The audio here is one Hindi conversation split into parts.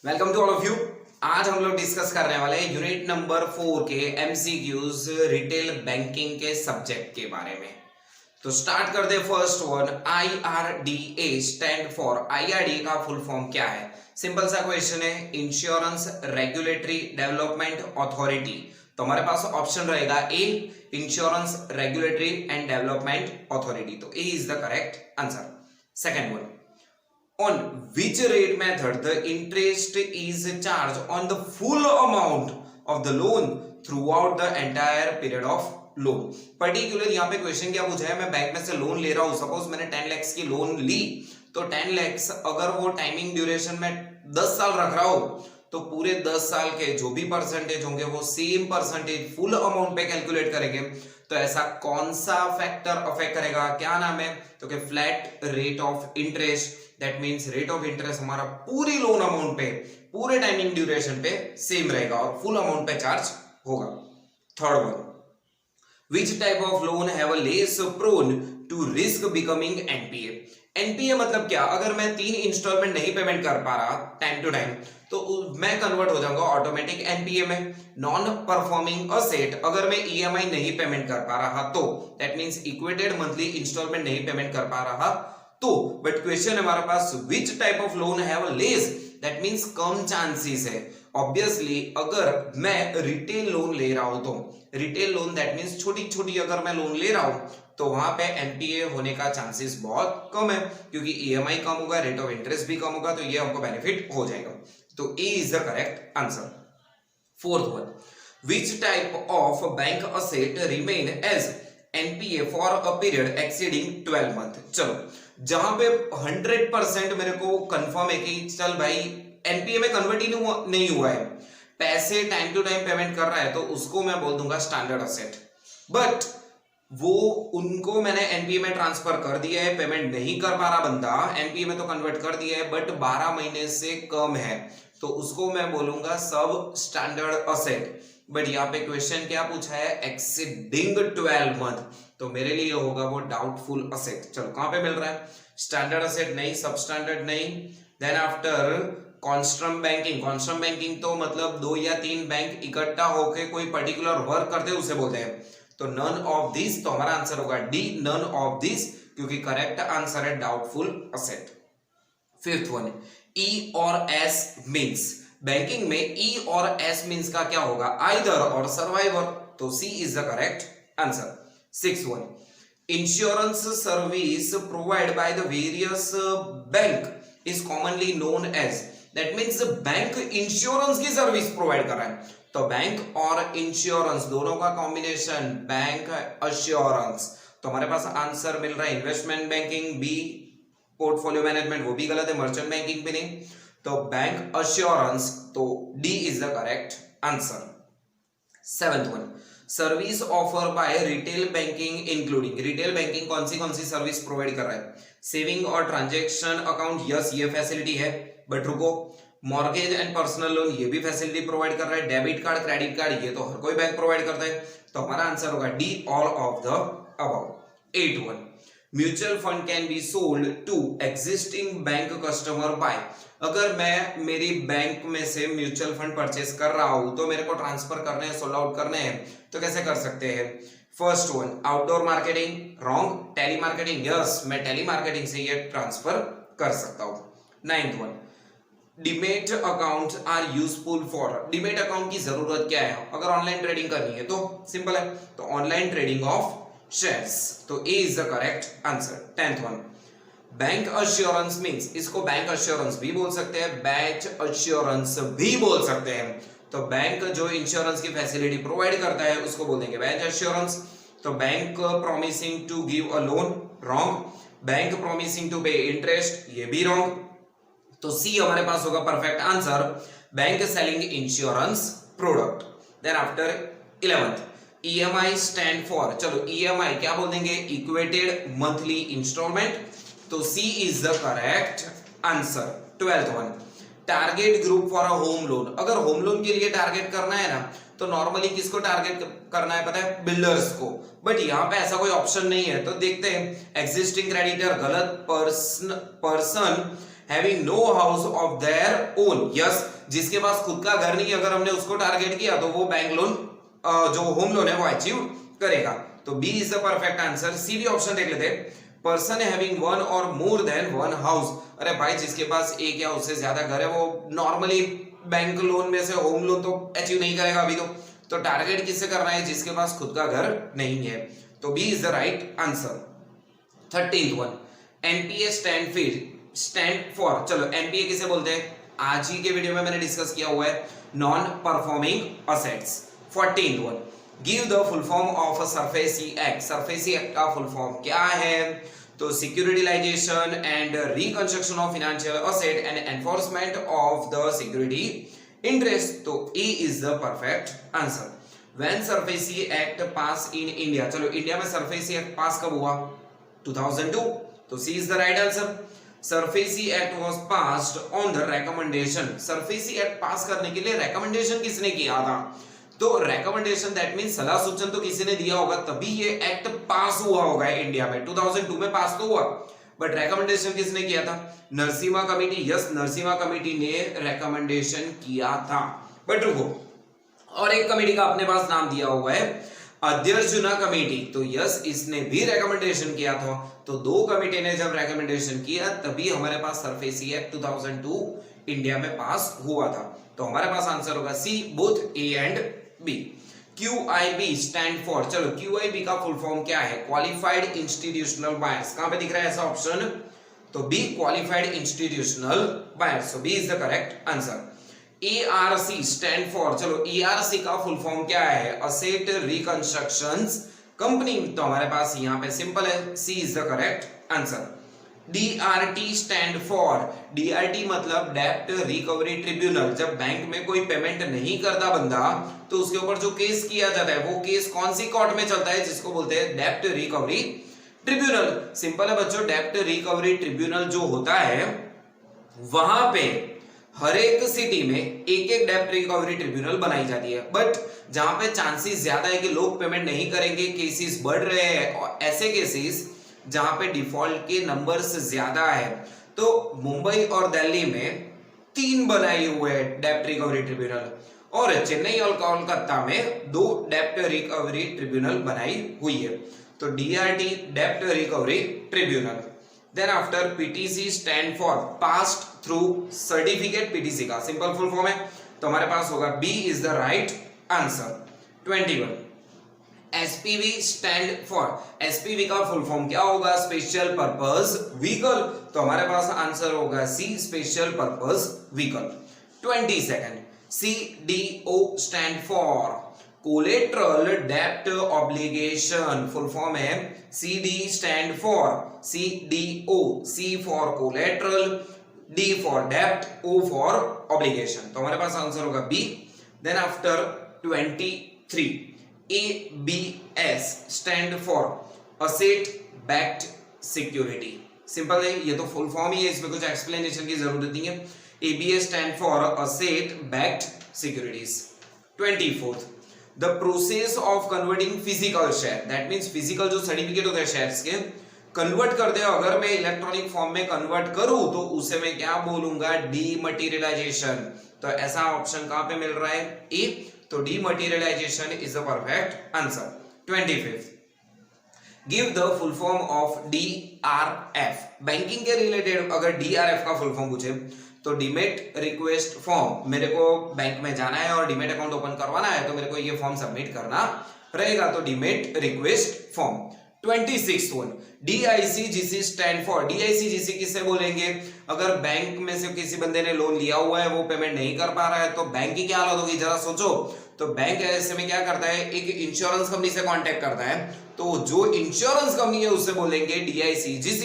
Welcome to all of you. आज हम लोग डिस्कस करने वाले हैं यूनिट नंबर 4 के एमसीक्यूज रिटेल बैंकिंग के सब्जेक्ट के बारे में। तो स्टार्ट कर दे first one. IRDA stand for, IRDA का फुल फॉर्म क्या है? सिंपल सा क्वेश्चन है, इंश्योरेंस रेगुलेटरी डेवलपमेंट अथॉरिटी। तो हमारे पास ऑप्शन रहेगा A, insurance regulatory and development authority. तो A is the correct answer. Second one, on which rate method the interest is charged on the full amount of the loan throughout the entire period of loan। Particular यहाँ पे क्वेश्चन क्या पूछा है, मैं बैंक में से लोन ले रहा हूँ, सपोज मैंने 10 लाख की लोन ली, तो 10 लाख अगर वो टाइमिंग ड्यूरेशन में 10 साल रख रहा हूँ तो पूरे 10 साल के जो भी परसेंटेज होंगे वो सेम परसेंटेज फुल अमाउंट पे कैलकुलेट करेंगे। तो ऐसा कौन सा फैक्टर अफेक्ट करेगा, क्या नाम है? तो कि flat rate of interest. That means rate of interest हमारा पूरी लोन अमाउंट पे पूरे टाइमिंग ड्यूरेशन पे सेम रहेगा और फुल अमाउंट पे चार्ज होगा। Third one, which type of loan have a less prone to risk becoming NPA। NPA मतलब क्या? अगर मैं 3 इंस्टॉलमेंट नहीं पेमेंट कर पा रहा टाइम टू टाइम तो मैं कन्वर्ट हो जाऊंगा ऑटोमेटिक एनपीए में। नॉन परफॉर्मिंग असेट, अगर मैं ईएमआई नहीं पेमेंट कर पा रहा तो that means equated monthly instalment नहीं पेमेंट कर पा रहा तो, बट क्वेश्चन है हमारे पास which type of loan have less, that means कम चांसेस है। ऑब्वियसली अगर मैं रिटेल लोन ले रहा हूं तो रिटेल लोन दैट मींस छोटी छोटी अगर मैं लोन ले रहा हूं तो वहां पे एनपीए होने का चांसेस बहुत कम है, क्योंकि ईएमआई कम होगा, रेट ऑफ इंटरेस्ट भी कम होगा, तो ये हमको बेनिफिट हो जाएगा। तो A is the correct answer. Fourth one, which type of bank asset remain as NPA for a period exceeding 12 month. चलो, जहां पे 100% मेरे को कंफर्म है कि चल भाई एनपीए में कन्वर्ट ही नहीं हुआ है, पैसे टाइम टू टाइम पेमेंट कर रहा है, तो उसको मैं बोल दूंगा स्टैंडर्ड असेट। बट वो उनको मैंने एनपीए में ट्रांसफर कर दिया है, पेमेंट नहीं कर पा रहा बंदा, एनपीए में तो कन्वर्ट कर दिया है बट 12 महीने से कम है, तो उसको मैं बोलूंगा सब स्टैंडर्ड असेट। बट यहाँ पे क्वेश्चन क्या पूछा है, एक्सीडिंग 12 मंथ, तो मेरे लिए होगा वो डाउटफुल असेट। चलो, कहां पे मिल रहा है? स्टैंडर्ड असेट नहीं, सब स्टैंडर्ड नहीं। देन आफ्टर कॉन्स्ट्रम बैंकिंग, कॉन्स्ट्रम बैंकिंग तो मतलब 2 या 3 बैंक इकट्ठा होके कोई पर्टिकुलर वर्क करते उसे बोलते हैं। तो नन ऑफ दिस, तो हमारा आंसर होगा डी, नन ऑफ दिस, क्योंकि करेक्ट आंसर है डाउटफुल असेट। फिफ्थ वन, ई और एस मीन्स, बैंकिंग में ई और एस मीन्स का क्या होगा? आइदर और सर्वाइवर, तो C is the correct answer. Six one, insurance service provide by the various bank is commonly known as, that means bank insurance की सर्विस प्रोवाइड कर रहा है, तो बैंक और इंश्योरेंस दोनों का कॉम्बिनेशन बैंक अश्योरेंस। तो हमारे पास आंसर मिल रहा है investment banking, B portfolio management, वो भी गलत है, मर्चेंट बैंकिंग भी नहीं, तो बैंक अश्योरेंस, तो D is the correct answer. Seventh one, service offer by retail banking including, retail banking कौन सी सर्विस प्रोवाइड कर रहा है? सेविंग और ट्रांजैक्शन अकाउंट, यस ये फैसिलिटी है, बट रुको, मॉर्गेज एंड पर्सनल लोन ये भी फैसिलिटी प्रोवाइड कर रहा है, डेबिट कार्ड क्रेडिट कार्ड ये तो हर कोई बैंक प्रोवाइड करता है, तो हमारा आंसर होगा D, all of the above. 8.1, mutual fund can be sold to existing bank customer by, अगर मैं मेरी बैंक में से म्यूचुअल फंड परचेस कर रहा हूं तो मेरे को ट्रांसफर करने हैं, सोल्ड आउट करने हैं, तो कैसे कर सकते हैं? First one, outdoor marketing, wrong, telemarketing, yes मैं टेली मार्केटिंग से ये ट्रांसफर कर सकता हूं। 9th one, demat account are useful for, demat account की जरूरत क्या है? अगर ऑनलाइन ट्रेडिंग करनी है तो सिंपल है, तो ऑनलाइन ट्रेडिंग ऑफ शेयर्स, तो A is the correct answer. 10th one, bancassurance means, इसको बैंक अश्योरेंस भी बोल सकते हैं, बैच अश्योरेंस भी बोल सकते हैं, तो बैंक जो इंश्योरेंस की फैसिलिटी प्रोवाइड करता है उसको बोल देंगे बैच अश्योरेंस। तो bank promising to give a loan, wrong, bank promising to pay interest, ये भी रॉन्ग, तो सी हमारे पास होगा perfect answer, bank selling insurance product. Then after 11th, EMI stand for, चलो ईएमआई क्या बोल देंगे? इक्वेटेड मंथली इंस्टॉलमेंट, तो C is the correct answer. 12th one, target group for a home loan, अगर होम लोन के लिए टारगेट करना है ना तो नॉर्मली किसको टारगेट करना है पता है? बिल्डर्स को, बट यहाँ पे ऐसा कोई ऑप्शन नहीं है, तो देखते हैं। एग्जिस्टिंग क्रेडिटर गलत, person having no house of their own, yes, जिसके पास खुद का घर नहीं, अगर हमने उसको टारगेट किया तो वो बैंक लोन जो होम लोन है वो अचीव करेगा। तो B is the perfect answer. C भी ऑप्शन देख लेते हैं, पर्सन हैविंग वन और मोर देन वन हाउस। अरे भाई जिसके पास एक या उससे ज्यादा घर है वो नॉर्मली बैंक लोन में से होम लोन तो अचीव नहीं करेगा अभी तो टारगेट किससे करना है, जिसके पास खुद का घर नहीं है। तो B is the right answer. 13th one, NPA stand for, चलो एनपीए किसे बोलते हैं, आज ही के वीडियो में मैंने डिस्कस किया हुआ है, non performing assets. 14th one, give the full form of SARFAESI act. SARFAESI act का फुल फॉर्म क्या है, तो securitisation and reconstruction of financial asset and enforcement of the security interest. तो A is the perfect answer. When SARFAESI act pass in India, चलो इंडिया में सरफेसी एक्ट पास कब हुआ, 2002, तो C is the right answer. SARFAESI act was passed on the recommendation, SARFAESI act पास करने के लिए रिकमेंडेशन किसने किया था, तो रिकमेंडेशन दैट मींस सलाह सूचन तो किसी ने दिया होगा तभी ये एक्ट पास हुआ होगा इंडिया में। 2002 में पास तो हुआ, बट रिकमेंडेशन किसने किया था, Narasimha committee, yes Narasimha committee ने रिकमेंडेशन किया था। बट रुको, और एक कमेटी का अपने पास नाम दिया हुआ है अध्यर्जुना कमेटी, तो यस इसने भी रिकमेंडेशन किया था। तो दो कमेटी ने जब रिकमेंडेशन किया तभी हमारे पास सरफेसी एक्ट 2002 इंडिया में पास हुआ था। तो हमारे पास आंसर होगा C, both A and B. QIB stand for, चलो QIB का फुल फॉर्म क्या है, क्वालिफाइड इंस्टीट्यूशनल बायर्स। कहां पे दिख रहा है ऐसा ऑप्शन, तो B qualified institutional buyers, so B is the correct answer. ARC stand for, चलो ARC का फुल फॉर्म क्या है, असेट रिकंस्ट्रक्शंस कंपनी, तो हमारे पास यहां पे सिंपल है, C is the correct answer. DRT stand for, DRT मतलब डेब्ट रिकवरी ट्रिब्यूनल, जब बैंक में कोई पेमेंट नहीं करता बंदा तो उसके ऊपर जो केस किया जाता है वो केस कौन सी कोर्ट में चलता है, जिसको बोलते हैं डेब्ट रिकवरी ट्रिब्यूनल। सिंपल है बच्चों, डेब्ट रिकवरी ट्रिब्यूनल जो होता है वहां पे हर एक सिटी में एक एक डेब्ट रिकवरी ट्रिब्यूनल बनाई जाती है, बट जहां पे चांसेस ज्यादा है कि लोग पेमेंट नहीं करेंगे, केसेस बढ़ रहे हैं, और ऐसे केसेस जहां पे डिफॉल्ट के नंबर्स ज्यादा है, तो मुंबई और दिल्ली में 3 बनाए हुए हैं डेब्ट रिकवरी ट्रिब्यूनल, और चेन्नई और कोलकाता में 2 डेब्ट रिकवरी ट्रिब्यूनल बनाई हुई है। तो DRT डेब्ट recovery tribunal. Then after PTC stand for passed through certificate, PTC का सिंपल फुल फॉर्म है, तो हमारे पास होगा B is the right answer. 21 SPV stand for, SPV का फुल फॉर्म क्या होगा, स्पेशल पर्पस व्हीकल, तो हमारे पास आंसर होगा C special purpose vehicle. 22 CDO stand for collateral डेब्ट ऑब्लिगेशन, फुल फॉर्म है CD stand for CDO, C for collateral, D for डेब्ट, O फॉर ऑब्लिगेशन, तो हमारे पास आंसर होगा B. Then after 23 ABS stand for asset backed security, simple है, ये तो फुल फॉर्म ही है, इसमें कुछ एक्सप्लेनेशन की जरूरत नहीं है। ABS stand for asset backed securities. 24 the process of converting physical share, that means physical जो सर्टिफिकेट होते हैं शेयर्स के कन्वर्ट कर दे, अगर मैं इलेक्ट्रॉनिक फॉर्म में कन्वर्ट करूं तो उसे मैं क्या बोलूंगा, डीमटेरियलाइजेशन। तो ऐसा ऑप्शन कहां पे मिल रहा है, ए, तो dematerialisation is the perfect answer. 25 give the full form of DRF, banking के रिलेटेड अगर DRF का फुल फॉर्म पूछे तो डीमेट रिक्वेस्ट फॉर्म, मेरे को बैंक में जाना है और डीमेट अकाउंट ओपन करवाना है तो मेरे को ये फॉर्म सबमिट करना रहेगा, तो demat request form. 26 one DICGC stand for, DICGC किससे बोलेंगे, अगर बैंक में से किसी बंदे ने लोन लिया हुआ है वो पेमेंट नहीं कर पा रहा है तो बैंक की क्या हालत होगी जरा सोचो। तो बैंक ऐसे में क्या करता है, एक इंश्योरेंस कंपनी से कांटेक्ट करता है, तो जो इंश्योरेंस कंपनी है उससे बोलेंगे DICGC,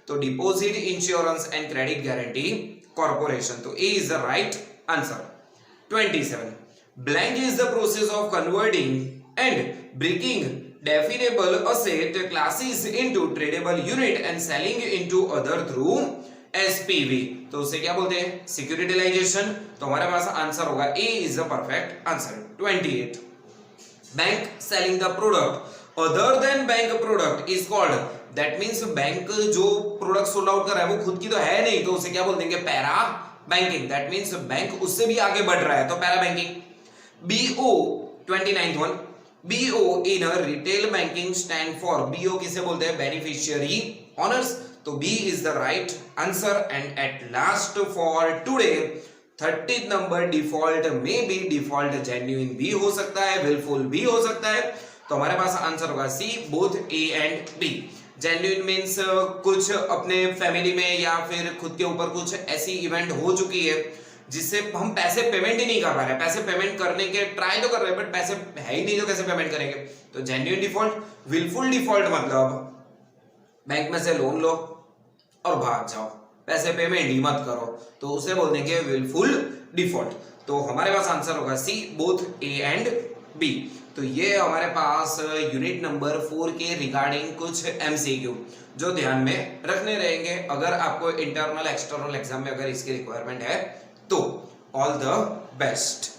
तो deposit insurance and credit guarantee corporation, तो A is the right answer. 27 blank is the process of converting and breaking definable asset classes into tradable unit and selling into other through SPV, तो उसे क्या बोलते हैं, सिक्योरिटाइजेशन, तो हमारे पास आंसर होगा A is the perfect answer. 28 bank selling the product other than bank product is called, that means bank जो प्रोडक्ट सोल्ड आउट कर रहा है वो खुद की तो है नहीं, तो उसे क्या बोल देंगे, para banking. That means bank उससे भी आगे बढ़ रहा है तो para banking. BO 29th one, BO in retail banking stand for, BO किसे बोलते हैं, बेनिफिशियरी ऑनर्स, तो B is the right answer. And at last for today 30th number, default में बी, डिफॉल्ट जेन्युइन भी हो सकता है, विलफुल भी हो सकता है, तो हमारे पास आंसर होगा C, both A and B. Genuine means कुछ अपने फैमिली में या फिर खुद के ऊपर कुछ ऐसी इवेंट हो चुकी है जिससे हम पैसे पेमेंट ही नहीं कर पा रहे, पैसे पेमेंट करने के ट्राई तो कर रहे हैं बट पैसे है ही नहीं तो कैसे पेमेंट करेंगे, तो जेन्युइन डिफॉल्ट। विलफुल डिफॉल्ट मतलब बैंक में से लोन लो और भाग जाओ, पैसे पेमेंट ही मत करो, तो उसे बोल देंगे विलफुल डिफॉल्ट। तो हमारे पास आंसर होगा C, both A and B. तो ये हमारे पास यूनिट नंबर 4 के रिगार्डिंग कुछ एमसीक्यू जो ध्यान में रखने रहेंगे अगर आपको इंटरनल एक्सटर्नल एग्जाम में अगर इसकी रिक्वायरमेंट है तो। All the best.